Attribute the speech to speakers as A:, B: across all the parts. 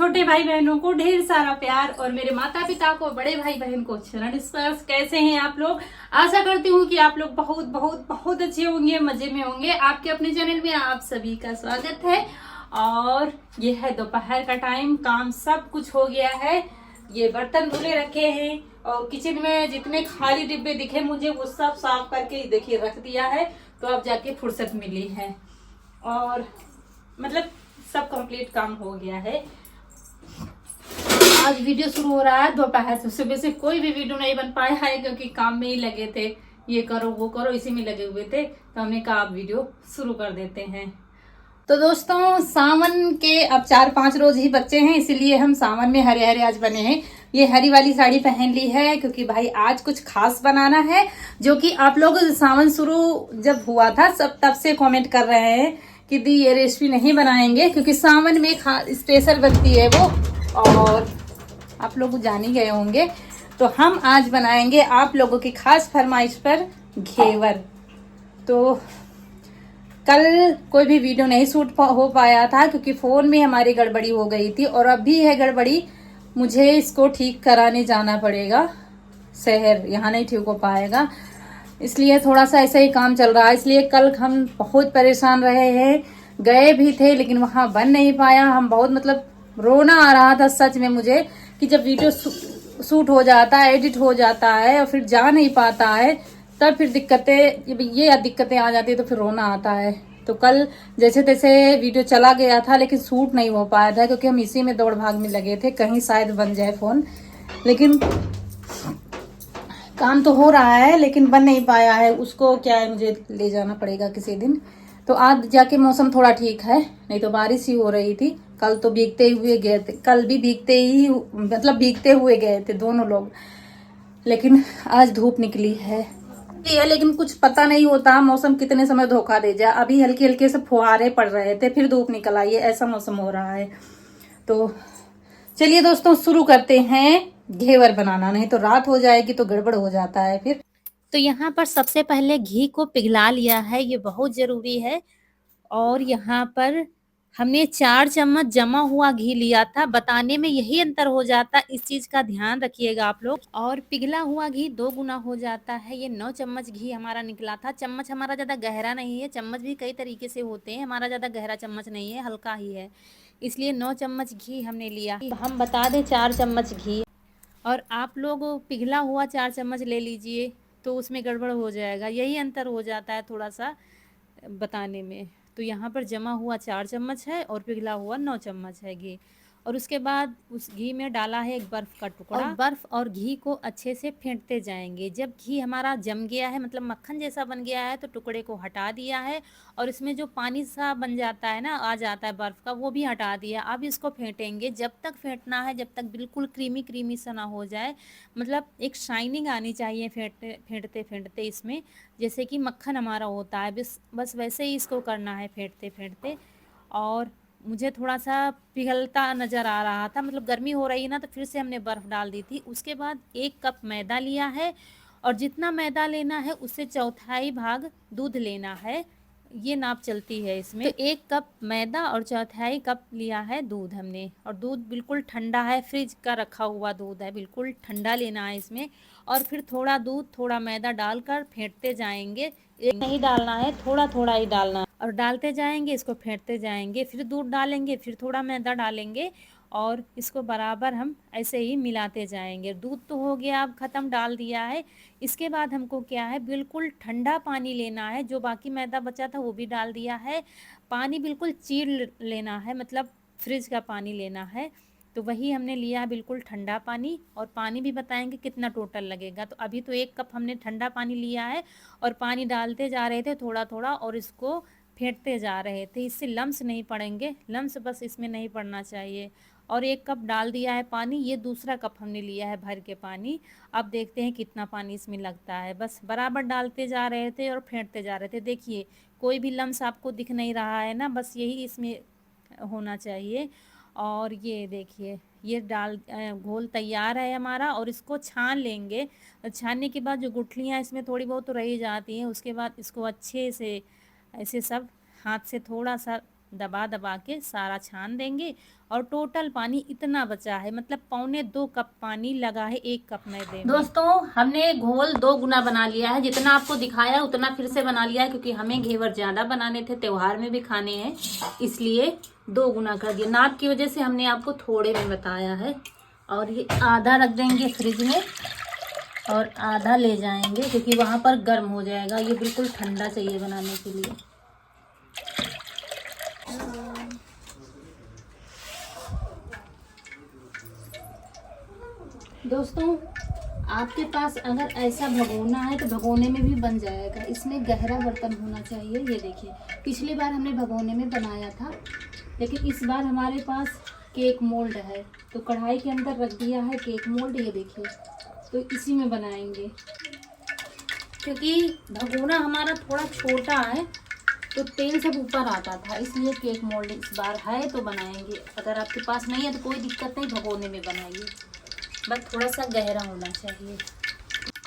A: छोटे भाई बहनों को ढेर सारा प्यार और मेरे माता पिता को, बड़े भाई बहन को चरण स्पर्श। कैसे हैं आप लोग? आशा करती हूँ कि आप लोग बहुत बहुत बहुत अच्छे होंगे, मजे में होंगे। आपके अपने चैनल में आप सभी का स्वागत है। और ये है दोपहर का टाइम, काम सब कुछ हो गया है। ये बर्तन धुले रखे हैं और किचन में जितने खाली डिब्बे दिखे मुझे वो सब साफ करके देखिए रख दिया है। तो अब जाके फुर्सत मिली है और मतलब सब कंप्लीट काम हो गया है। आज वीडियो शुरू हो रहा है दोपहर से। सुबह से कोई भी वीडियो नहीं बन पाया है क्योंकि काम में ही लगे थे, ये करो वो करो इसी में लगे हुए थे। तो हमने कहा आप वीडियो शुरू कर देते हैं। तो दोस्तों सावन के अब 4-5 रोज ही बचे हैं, इसीलिए हम सावन में हरे हरे आज बने हैं। ये हरी वाली साड़ी पहन ली है क्योंकि भाई आज कुछ खास बनाना है, जो कि आप लोग सावन शुरू जब हुआ था सब तब से कमेंट कर रहे हैं कि दी ये रेसिपी नहीं बनाएंगे क्योंकि सावन में स्पेशल बनती है वो, और आप लोग जान ही गए होंगे। तो हम आज बनाएंगे आप लोगों की खास फरमाइश पर घेवर। तो कल कोई भी वीडियो नहीं शूट हो पाया था क्योंकि फोन में हमारी गड़बड़ी हो गई थी और अब भी है गड़बड़ी। मुझे इसको ठीक कराने जाना पड़ेगा शहर, यहाँ नहीं ठीक हो पाएगा, इसलिए थोड़ा सा ऐसा ही काम चल रहा है। इसलिए कल हम बहुत परेशान रहे हैं, गए भी थे लेकिन वहां बन नहीं पाया। हम बहुत मतलब रोना आ रहा था सच में मुझे कि जब वीडियो शूट हो जाता है, एडिट हो जाता है और फिर जा नहीं पाता है, तब फिर दिक्कतें आ जाती है तो फिर रोना आता है। तो कल जैसे तैसे वीडियो चला गया था लेकिन शूट नहीं हो पाया था क्योंकि हम इसी में दौड़ भाग में लगे थे, कहीं शायद बन जाए फोन। लेकिन काम तो हो रहा है लेकिन बन नहीं पाया है। उसको क्या है, मुझे ले जाना पड़ेगा किसी दिन। तो आज जाके मौसम थोड़ा ठीक है, नहीं तो बारिश ही हो रही थी। कल तो भीगते हुए गए थे, कल भी भीगते हुए गए थे दोनों लोग। लेकिन आज धूप निकली है लेकिन कुछ पता नहीं होता मौसम कितने समय धोखा दे जाए। अभी हल्के हल्के से फुहारे पड़ रहे थे, फिर धूप निकल आई है, ऐसा मौसम हो रहा है। तो चलिए दोस्तों शुरू करते हैं घेवर बनाना, नहीं तो रात हो जाएगी तो गड़बड़ हो जाता है फिर। तो यहाँ पर सबसे पहले घी को पिघला लिया है, ये बहुत जरूरी है। और यहाँ पर हमने 4 चम्मच जमा हुआ घी लिया था, बताने में यही अंतर हो जाता, इस चीज का ध्यान रखिएगा आप लोग। और पिघला हुआ घी 2 गुना हो जाता है। ये 9 चम्मच घी हमारा निकला था। चम्मच हमारा ज्यादा गहरा नहीं है, चम्मच भी कई तरीके से होते हैं, हमारा ज्यादा गहरा चम्मच नहीं है, हल्का ही है, इसलिए 9 चम्मच घी हमने लिया। हम बता दें 4 चम्मच घी, और आप लोग पिघला हुआ 4 चम्मच ले लीजिए तो उसमें गड़बड़ हो जाएगा, यही अंतर हो जाता है थोड़ा सा बताने में। तो यहाँ पर जमा हुआ 4 चम्मच है और पिघला हुआ 9 चम्मच है घी। और उसके बाद उस घी में डाला है एक बर्फ का टुकड़ा, और बर्फ और घी को अच्छे से फेंटते जाएंगे। जब घी हमारा जम गया है, मतलब मक्खन जैसा बन गया है, तो टुकड़े को हटा दिया है और इसमें जो पानी सा बन जाता है ना, आ जाता है बर्फ का, वो भी हटा दिया। अब इसको फेंटेंगे, जब तक फेंटना है जब तक बिल्कुल क्रीमी क्रीमी सा ना हो जाए, मतलब एक शाइनिंग आनी चाहिए फेंटते फेंटते इसमें, जैसे कि मक्खन हमारा होता है, बस वैसे ही इसको करना है फेंटते फेंटते। और मुझे थोड़ा सा पिघलता नज़र आ रहा था, मतलब गर्मी हो रही है ना, तो फिर से हमने बर्फ़ डाल दी थी। उसके बाद 1 कप मैदा लिया है और जितना मैदा लेना है उससे चौथाई भाग दूध लेना है, ये नाप चलती है इसमें। तो 1 कप मैदा और चौथाई कप लिया है दूध हमने, और दूध बिल्कुल ठंडा है, फ्रिज का रखा हुआ दूध है, बिल्कुल ठंडा लेना है इसमें। और फिर थोड़ा दूध थोड़ा मैदा डालकर फेंटते जाएंगे, एक नहीं डालना है, थोड़ा थोड़ा ही डालना है, और डालते जाएंगे, इसको फेंटते जाएंगे, फिर दूध डालेंगे, फिर थोड़ा मैदा डालेंगे और इसको बराबर हम ऐसे ही मिलाते जाएंगे। दूध तो हो गया अब ख़त्म, डाल दिया है। इसके बाद हमको क्या है, बिल्कुल ठंडा पानी लेना है, जो बाकी मैदा बचा था वो भी डाल दिया है। पानी बिल्कुल चिल्ड लेना है, मतलब फ्रिज का पानी लेना है। तो वही हमने लिया बिल्कुल ठंडा पानी, और पानी भी बताएंगे कितना टोटल लगेगा। तो अभी तो 1 कप हमने ठंडा पानी लिया है और पानी डालते जा रहे थे थोड़ा थोड़ा, और इसको फेंटते जा रहे थे, इससे लम्स नहीं पड़ेंगे, लम्स बस इसमें नहीं पड़ना चाहिए। और 1 कप डाल दिया है पानी, ये दूसरा कप हमने लिया है भर के पानी। अब देखते हैं कितना पानी इसमें लगता है, बस बराबर डालते जा रहे थे और फेंटते जा रहे थे। देखिए कोई भी लम्स आपको दिख नहीं रहा है ना, बस यही इसमें होना चाहिए। और ये देखिए ये घोल तैयार है हमारा, और इसको छान लेंगे। छानने के बाद जो गुठलियाँ इसमें थोड़ी बहुत तो रह जाती हैं, उसके बाद इसको अच्छे से ऐसे सब हाथ से थोड़ा सा दबा दबा के सारा छान देंगे। और टोटल पानी इतना बचा है, मतलब 1.25 कप पानी लगा है 1 कप मैदे में। दोस्तों हमने घोल 2 गुना बना लिया है, जितना आपको दिखाया उतना फिर से बना लिया है, क्योंकि हमें घेवर ज्यादा बनाने थे, त्योहार में भी खाने हैं, इसलिए 2 गुना कर दिया। नाप की वजह से हमने आपको थोड़े में बताया है। और ये आधा रख देंगे फ्रिज में और आधा ले जाएंगे, क्योंकि वहां पर गर्म हो जाएगा। ये बिल्कुल ठंडा चाहिए बनाने के लिए। दोस्तों आपके पास अगर ऐसा भगोना है तो भगोने में भी बन जाएगा, इसमें गहरा बर्तन होना चाहिए। ये देखिए, पिछली बार हमने भगोने में बनाया था, लेकिन इस बार हमारे पास केक मोल्ड है, तो कढ़ाई के अंदर रख दिया है केक मोल्ड। ये देखिए, तो इसी में बनाएंगे, क्योंकि भगोना हमारा थोड़ा छोटा है तो तेल सब ऊपर आता था, इसलिए केक मोल्ड इस बार है तो बनाएंगे। अगर आपके पास नहीं है तो कोई दिक्कत नहीं, भगोने में बनाइए, बस थोड़ा सा गहरा होना चाहिए।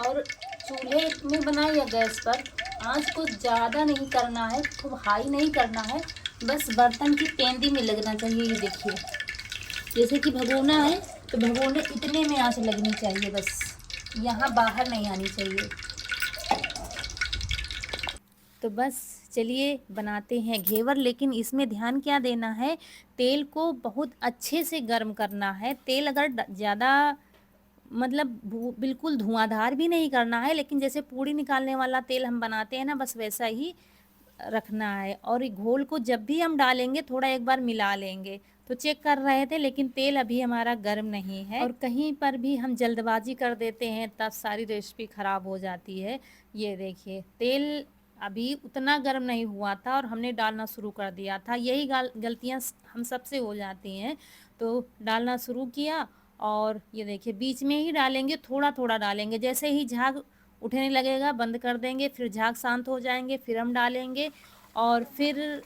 A: और चूल्हे में बनाए या गैस पर, आंच को ज़्यादा नहीं करना है, खूब हाई नहीं करना है, बस बर्तन की पेंदी में लगना चाहिए। ये देखिए, जैसे कि भगोना है तो भगोने इतने में आंच लगनी चाहिए, बस यहाँ बाहर नहीं आनी चाहिए। तो बस चलिए बनाते हैं घेवर। लेकिन इसमें ध्यान क्या देना है, तेल को बहुत अच्छे से गर्म करना है। तेल अगर ज़्यादा मतलब बिल्कुल धुआंधार भी नहीं करना है, लेकिन जैसे पूड़ी निकालने वाला तेल हम बनाते हैं ना, बस वैसा ही रखना है। और घोल को जब भी हम डालेंगे थोड़ा एक बार मिला लेंगे। तो चेक कर रहे थे, लेकिन तेल अभी हमारा गर्म नहीं है। और कहीं पर भी हम जल्दबाजी कर देते हैं तब सारी रेसिपी ख़राब हो जाती है। ये देखिए, तेल अभी उतना गर्म नहीं हुआ था और हमने डालना शुरू कर दिया था। यही गलतियाँ हम सबसे हो जाती हैं। तो डालना शुरू किया और ये देखिए, बीच में ही डालेंगे, थोड़ा थोड़ा डालेंगे। जैसे ही झाग उठने लगेगा बंद कर देंगे, फिर झाग शांत हो जाएंगे, फिर हम डालेंगे। और फिर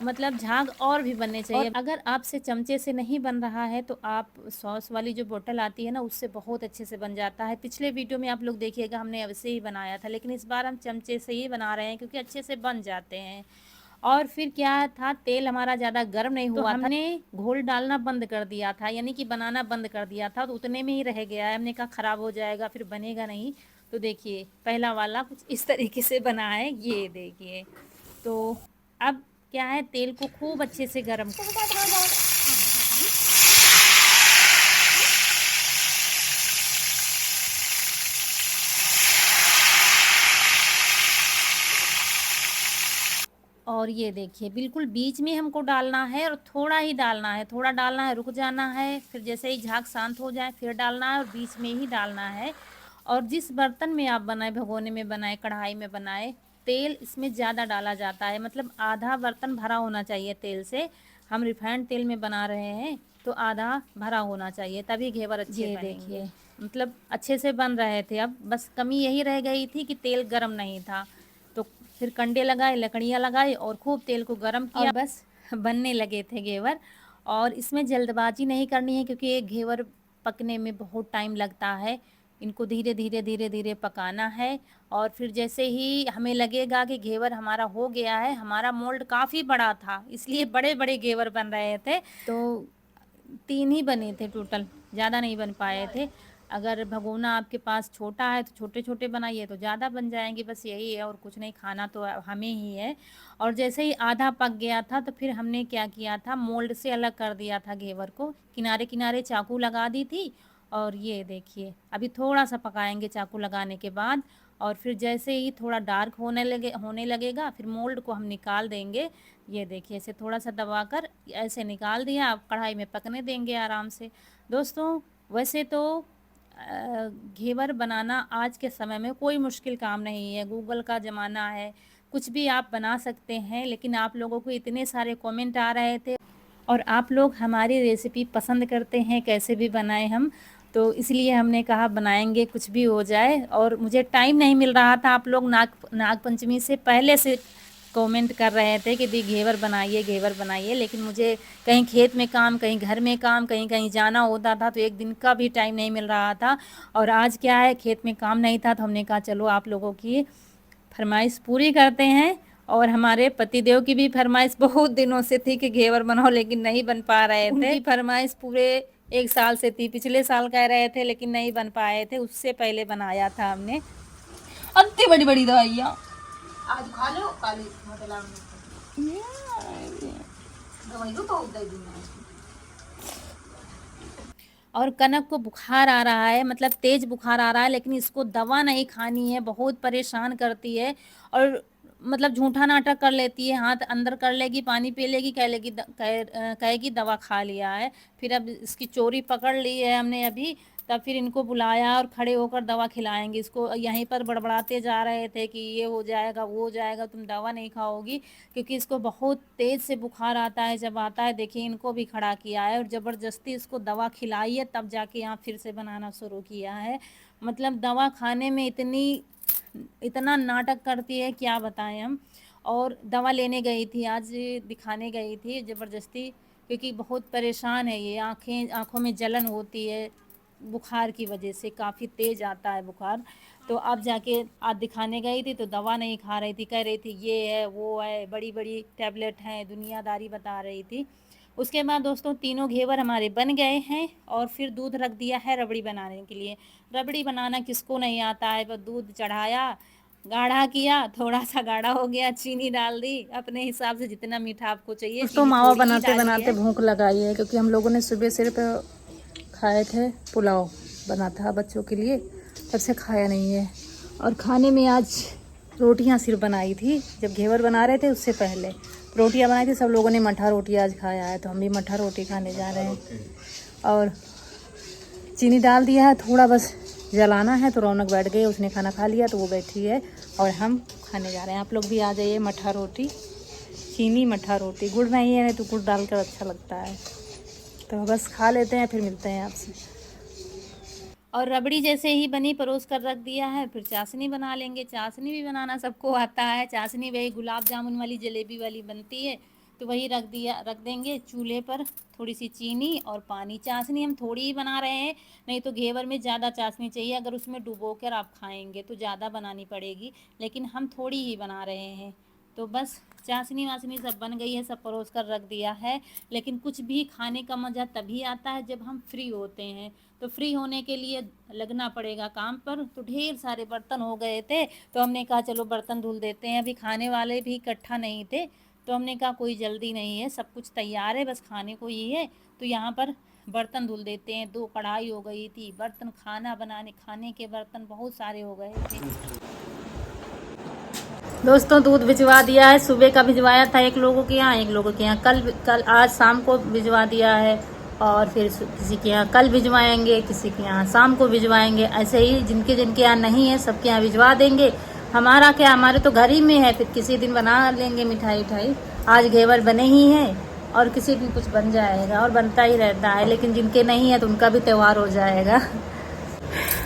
A: मतलब झाग और भी बनने चाहिए। और अगर आपसे चमचे से नहीं बन रहा है तो आप सॉस वाली जो बोतल आती है ना, उससे बहुत अच्छे से बन जाता है। पिछले वीडियो में आप लोग देखिएगा, हमने वैसे ही बनाया था, लेकिन इस बार हम चमचे से ही बना रहे हैं, क्योंकि अच्छे से बन जाते हैं। और फिर क्या था, तेल हमारा ज़्यादा गर्म नहीं हुआ था, हमने घोल डालना बंद कर दिया था, यानी कि बनाना बंद कर दिया था, तो उतने में ही रह गया है। हमने कहा ख़राब हो जाएगा, फिर बनेगा नहीं। तो देखिए, पहला वाला कुछ इस तरीके से बना है, ये देखिए। तो अब क्या है, तेल को खूब अच्छे से गर्म और ये देखिए, बिल्कुल बीच में हमको डालना है और थोड़ा ही डालना है, थोड़ा डालना है, रुक जाना है, फिर जैसे ही झाग शांत हो जाए फिर डालना है, और बीच में ही डालना है। और जिस बर्तन में आप बनाए, भगोने में बनाए, कढ़ाई में बनाए, तेल इसमें ज़्यादा डाला जाता है, मतलब आधा बर्तन भरा होना चाहिए तेल से। हम रिफाइंड तेल में बना रहे हैं तो आधा भरा होना चाहिए, तभी घेवर अच्छे बनेंगे। देखिए, मतलब अच्छे से बन रहे थे। अब बस कमी यही रह गई थी कि तेल गर्म नहीं था, तो फिर कंडे लगाए, लकड़ियाँ लगाई और खूब तेल को गर्म किया, और बस बनने लगे थे घेवर। और इसमें जल्दबाजी नहीं करनी है, क्योंकि ये घेवर पकने में बहुत टाइम लगता है। इनको धीरे धीरे धीरे धीरे पकाना है। और फिर जैसे ही हमें लगेगा कि घेवर हमारा हो गया है, हमारा मोल्ड काफ़ी बड़ा था, इसलिए बड़े बड़े घेवर बन रहे थे, तो 3 ही बने थे टोटल, ज़्यादा नहीं बन पाए थे। अगर भगोना आपके पास छोटा है तो छोटे छोटे बनाइए तो ज़्यादा बन जाएंगे, बस यही है और कुछ नहीं। खाना तो हमें ही है। और जैसे ही आधा पक गया था तो फिर हमने क्या किया था, मोल्ड से अलग कर दिया था घेवर को, किनारे किनारे चाकू लगा दी थी। और ये देखिए, अभी थोड़ा सा पकाएंगे चाकू लगाने के बाद। और फिर जैसे ही थोड़ा डार्क होने लगेगा, फिर मोल्ड को हम निकाल देंगे। ये देखिए, इसे थोड़ा सा दबाकर ऐसे निकाल दिया, अब कढ़ाई में पकने देंगे आराम से। दोस्तों वैसे तो घेवर बनाना आज के समय में कोई मुश्किल काम नहीं है, गूगल का ज़माना है, कुछ भी आप बना सकते हैं। लेकिन आप लोगों को इतने सारे कमेंट आ रहे थे और आप लोग हमारी रेसिपी पसंद करते हैं, कैसे भी बनाएं हम, तो इसलिए हमने कहा बनाएंगे कुछ भी हो जाए। और मुझे टाइम नहीं मिल रहा था, आप लोग नाग पंचमी से पहले से कमेंट कर रहे थे कि दी घेवर बनाइए, घेवर बनाइए, लेकिन मुझे कहीं खेत में काम, कहीं घर में काम, कहीं कहीं जाना होता था, तो एक दिन का भी टाइम नहीं मिल रहा था। और आज क्या है, खेत में काम नहीं था, तो हमने कहा चलो आप लोगों की फरमाइश पूरी करते हैं और हमारे पतिदेव की भी फरमाइश बहुत दिनों से थी कि घेवर बनाओ, लेकिन नहीं बन पा रहे थे। उनकी फरमाइश पूरे 1 साल से थी, पिछले साल कह रहे थे लेकिन नहीं बन पाए थे, उससे पहले बनाया था हमने। अत्ती बड़ी बड़ी दवाइयाँ आज खा लो, काली दवाई तो बहुत दे दी। और कनक को बुखार आ रहा है, मतलब तेज बुखार आ रहा है, लेकिन इसको दवा नहीं खानी है, बहुत परेशान करती है। और मतलब झूठा नाटक कर लेती है, हाथ अंदर कर लेगी, पानी पी लेगी, कहेगी दवा खा लिया है। फिर अब इसकी चोरी पकड़ ली है हमने अभी, तब फिर इनको बुलाया और खड़े होकर दवा खिलाएंगे इसको। यहीं पर बड़बड़ाते जा रहे थे कि ये हो जाएगा वो हो जाएगा, तुम दवा नहीं खाओगी, क्योंकि इसको बहुत तेज़ से बुखार आता है। जब आता है देखिए इनको भी खड़ा किया है और ज़बरदस्ती इसको दवा खिलाई है, तब जाके यहाँ फिर से बनाना शुरू किया है। मतलब दवा खाने में इतना नाटक करती है क्या बताएं हम। और दवा लेने गई थी आज, दिखाने गई थी ज़बरदस्ती, क्योंकि बहुत परेशान है ये, आँखों में जलन होती है बुखार की वजह से, काफ़ी तेज़ आता है बुखार। तो अब जाके आज दिखाने गई थी तो दवा नहीं खा रही थी, कह रही थी ये है वो है, बड़ी बड़ी टैबलेट हैं, दुनियादारी बता रही थी। उसके बाद दोस्तों तीनों घेवर हमारे बन गए हैं और फिर दूध रख दिया है रबड़ी बनाने के लिए। रबड़ी बनाना किसको नहीं आता है, बस दूध चढ़ाया, गाढ़ा किया, थोड़ा सा गाढ़ा हो गया, चीनी डाल दी अपने हिसाब से, जितना मीठा आपको चाहिए। तो मावा बनाते बनाते भूख लगाई है, क्योंकि हम लोगों ने सुबह सिर्फ खाए थे, पुलाव बना था बच्चों के लिए, तब से खाया नहीं है। और खाने में आज रोटियां सिर्फ बनाई थी, जब घेवर बना रहे थे उससे पहले रोटियां बनाई थी। सब लोगों ने मठा रोटी आज खाया है, तो हम भी मठा रोटी खाने जा रहे हैं। और चीनी डाल दिया है, थोड़ा बस जलाना है। तो रौनक बैठ गई, उसने खाना खा लिया तो वो बैठी है और हम खाने जा रहे हैं। आप लोग भी आ जाइए। मठा रोटी, चीनी मठा रोटी, गुड़ नहीं है, नहीं तो गुड़ डालकर अच्छा लगता है। तो बस खा लेते हैं, फिर मिलते हैं आपसे। और रबड़ी जैसे ही बनी परोस कर रख दिया है, फिर चाशनी बना लेंगे। चाशनी भी बनाना सबको आता है, चाशनी वही गुलाब जामुन वाली जलेबी वाली बनती है, तो वही रख देंगे चूल्हे पर, थोड़ी सी चीनी और पानी। चाशनी हम थोड़ी ही बना रहे हैं, नहीं तो घेवर में ज़्यादा चाशनी चाहिए, अगर उसमें डुबो कर आप खाएंगे तो ज़्यादा बनानी पड़ेगी, लेकिन हम थोड़ी ही बना रहे हैं। तो बस चाशनी वाशनी सब बन गई है, सब परोस कर रख दिया है। लेकिन कुछ भी खाने का मज़ा तभी आता है जब हम फ्री होते हैं। तो फ्री होने के लिए लगना पड़ेगा काम पर। तो ढेर सारे बर्तन हो गए थे, तो हमने कहा चलो बर्तन धुल देते हैं। अभी खाने वाले भी इकट्ठा नहीं थे, तो हमने कहा कोई जल्दी नहीं है, सब कुछ तैयार है, बस खाने को ही है। तो यहाँ पर बर्तन धुल देते हैं। 2 कढ़ाई हो गई थी, बर्तन खाने के बर्तन बहुत सारे हो गए थे। दोस्तों दूध भिजवा दिया है, सुबह का भिजवाया था एक लोगों के यहाँ, एक लोगों के यहाँ कल आज शाम को भिजवा दिया है। और फिर किसी के यहाँ कल भिजवाएंगे, किसी के यहाँ शाम को भिजवाएंगे। ऐसे ही जिनके जिनके यहाँ नहीं है सबके यहाँ भिजवा देंगे। हमारा क्या, हमारे तो घर ही में है, फिर किसी दिन बना लेंगे मिठाई उठाई। आज घेवर बने ही हैं और किसी दिन कुछ बन जाएगा, और बनता ही रहता है। लेकिन जिनके नहीं है तो उनका भी त्यौहार हो जाएगा।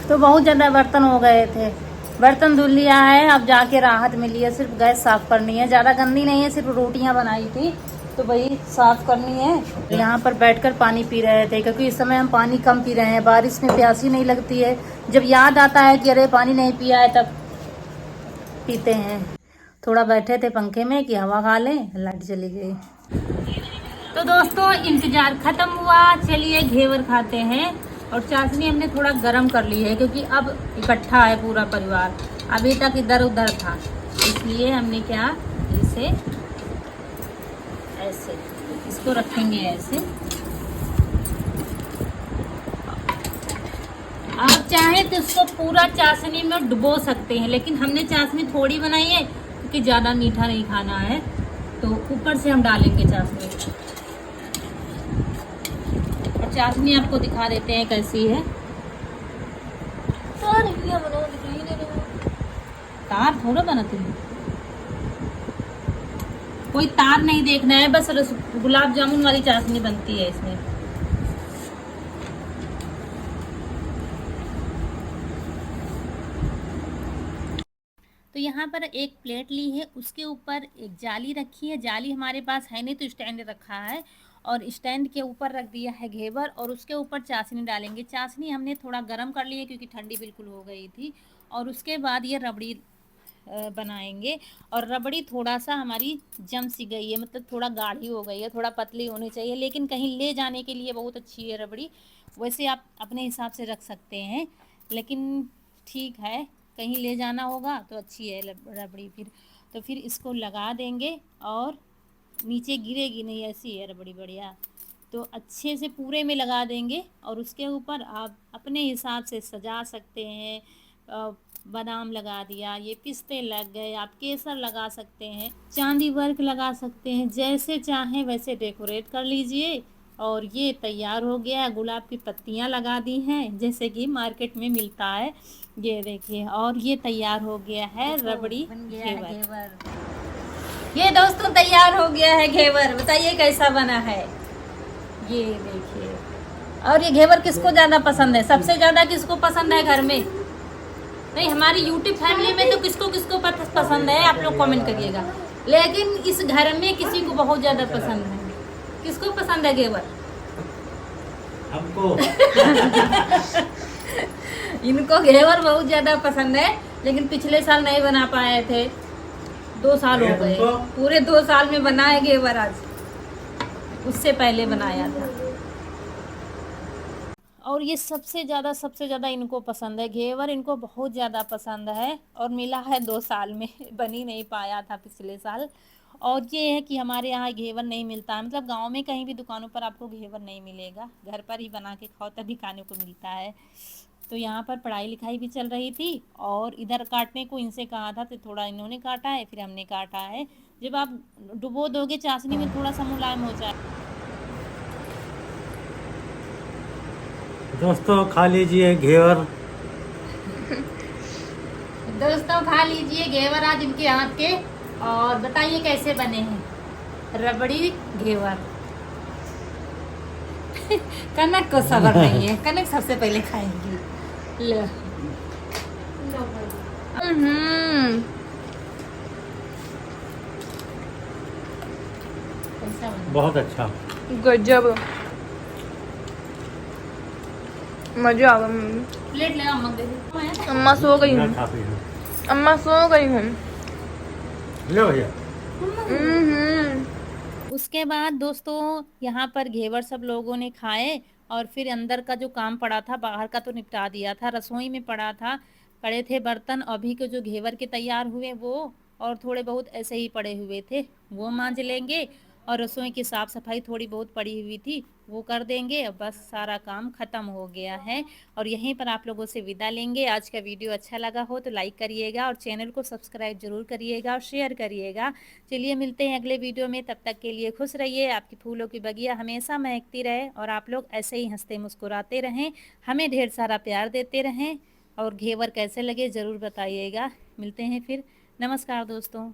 A: तो बहुत ज़्यादा बर्तन हो गए थे, बर्तन धुल लिया है। अब जाके राहत मिली है, सिर्फ गैस साफ करनी है, ज़्यादा गंदी नहीं है, सिर्फ रोटियां बनाई थी तो वही साफ करनी है। यहाँ पर बैठकर पानी पी रहे थे, क्योंकि इस समय हम पानी कम पी रहे हैं, बारिश में प्यासी नहीं लगती है। जब याद आता है कि अरे पानी नहीं पिया है तब पीते हैं। थोड़ा बैठे थे पंखे में कि हवा खा लें, लाइट चली गई। तो दोस्तों इंतजार खत्म हुआ, चलिए घेवर खाते हैं। और चाशनी हमने थोड़ा गर्म कर ली है, क्योंकि अब इकट्ठा है पूरा परिवार, अभी तक इधर उधर था, इसलिए हमने क्या इसे ऐसे इसको रखेंगे ऐसे। आप चाहें तो इसको पूरा चाशनी में डुबो सकते हैं, लेकिन हमने चाशनी थोड़ी बनाई है क्योंकि ज़्यादा मीठा नहीं खाना है, तो ऊपर से हम डालेंगे चाशनी। चाशनी आपको दिखा देते हैं कैसी है। तार थोड़ा बनाते हैं, कोई तार नहीं देखना है, बस गुलाब जामुन वाली चाशनी बनती है इसमें। तो यहाँ पर एक प्लेट ली है, उसके ऊपर एक जाली रखी है। जाली हमारे पास है नहीं तो स्टैंड रखा है, और स्टैंड के ऊपर रख दिया है घेवर, और उसके ऊपर चाशनी डालेंगे। चाशनी हमने थोड़ा गर्म कर ली है क्योंकि ठंडी बिल्कुल हो गई थी। और उसके बाद ये रबड़ी बनाएंगे। और रबड़ी थोड़ा सा हमारी जम सी गई है, मतलब थोड़ा गाढ़ी हो गई है, थोड़ा पतली होनी चाहिए, लेकिन कहीं ले जाने के लिए बहुत अच्छी है रबड़ी। वैसे आप अपने हिसाब से रख सकते हैं, लेकिन ठीक है, कहीं ले जाना होगा तो अच्छी है रबड़ी। फिर तो फिर इसको लगा देंगे और नीचे गिरेगी नहीं, ऐसी है रबड़ी बढ़िया। तो अच्छे से पूरे में लगा देंगे और उसके ऊपर आप अपने हिसाब से सजा सकते हैं। बादाम लगा दिया, ये पिस्ते लग गए, आप केसर लगा सकते हैं, चांदी वर्क लगा सकते हैं, जैसे चाहें वैसे डेकोरेट कर लीजिए। और ये तैयार हो गया। गुलाब की पत्तियां लगा दी हैं जैसे कि मार्केट में मिलता है, ये देखिए। और ये तैयार हो गया है रबड़ी घेवर। ये दोस्तों तैयार हो गया है घेवर, बताइए कैसा बना है, ये देखिए। और ये घेवर किसको ज़्यादा पसंद है, सबसे ज़्यादा किसको पसंद है घर में? नहीं, हमारी यूट्यूब फैमिली में तो किसको किसको पसंद है आप लोग कमेंट करिएगा, लेकिन इस घर में किसी को बहुत ज़्यादा पसंद है। किसको पसंद है घेवर? हमको। इनको घेवर बहुत ज़्यादा पसंद है, लेकिन पिछले साल नहीं बना पाए थे, 2 साल हो गए, पूरे 2 साल में बनाए घेवर। आज उससे पहले बनाया था। और ये सबसे ज़्यादा इनको पसंद है घेवर, इनको बहुत ज़्यादा पसंद है। और मिला है 2 साल में, बन ही नहीं पाया था पिछले साल। और ये है कि हमारे यहाँ घेवर नहीं मिलता है, मतलब गांव में कहीं भी दुकानों पर आपको घेवर नहीं मिलेगा, घर पर ही बना के खाओ तभी खाने को मिलता है। तो यहाँ पर पढ़ाई लिखाई भी चल रही थी और इधर काटने को इनसे कहा था तो थोड़ा इन्होंने काटा है, फिर हमने काटा है। जब आप डुबो दोगे चाशनी में थोड़ा सा मुलायम हो जाए।
B: दोस्तों खा लीजिए घेवर।
A: दोस्तों खा लीजिए घेवर आज इनके हाथ के, और बताइए कैसे बने हैं रबड़ी घेवर। कनक को सबर नहीं है, कनक सबसे पहले खाएंगी। लो। कैसा बना?
B: बहुत अच्छा,
C: गजब, मजा आ गया।
A: प्लेट ले अम्मा दे दे।
C: अम्मा सो गई हूँ,
B: काफी है।
C: अम्मा सो गई हूँ।
B: ले भैया।
A: उसके बाद दोस्तों यहाँ पर घेवर सब लोगों ने खाए, और फिर अंदर का जो काम पड़ा था, बाहर का तो निपटा दिया था, रसोई में पड़ा था, पड़े थे बर्तन अभी के जो घेवर के तैयार हुए वो, और थोड़े बहुत ऐसे ही पड़े हुए थे, वो मांज लेंगे। और रसोई की साफ़ सफाई थोड़ी बहुत पड़ी हुई थी, वो कर देंगे। अब बस सारा काम ख़त्म हो गया है, और यहीं पर आप लोगों से विदा लेंगे। आज का वीडियो अच्छा लगा हो तो लाइक करिएगा, और चैनल को सब्सक्राइब जरूर करिएगा और शेयर करिएगा। चलिए मिलते हैं अगले वीडियो में, तब तक के लिए खुश रहिए, आपकी फूलों की बगिया हमेशा महकती रहे, और आप लोग ऐसे ही हंसते मुस्कुराते रहें, हमें ढेर सारा प्यार देते रहें। और घेवर कैसे लगे ज़रूर बताइएगा। मिलते हैं फिर, नमस्कार दोस्तों।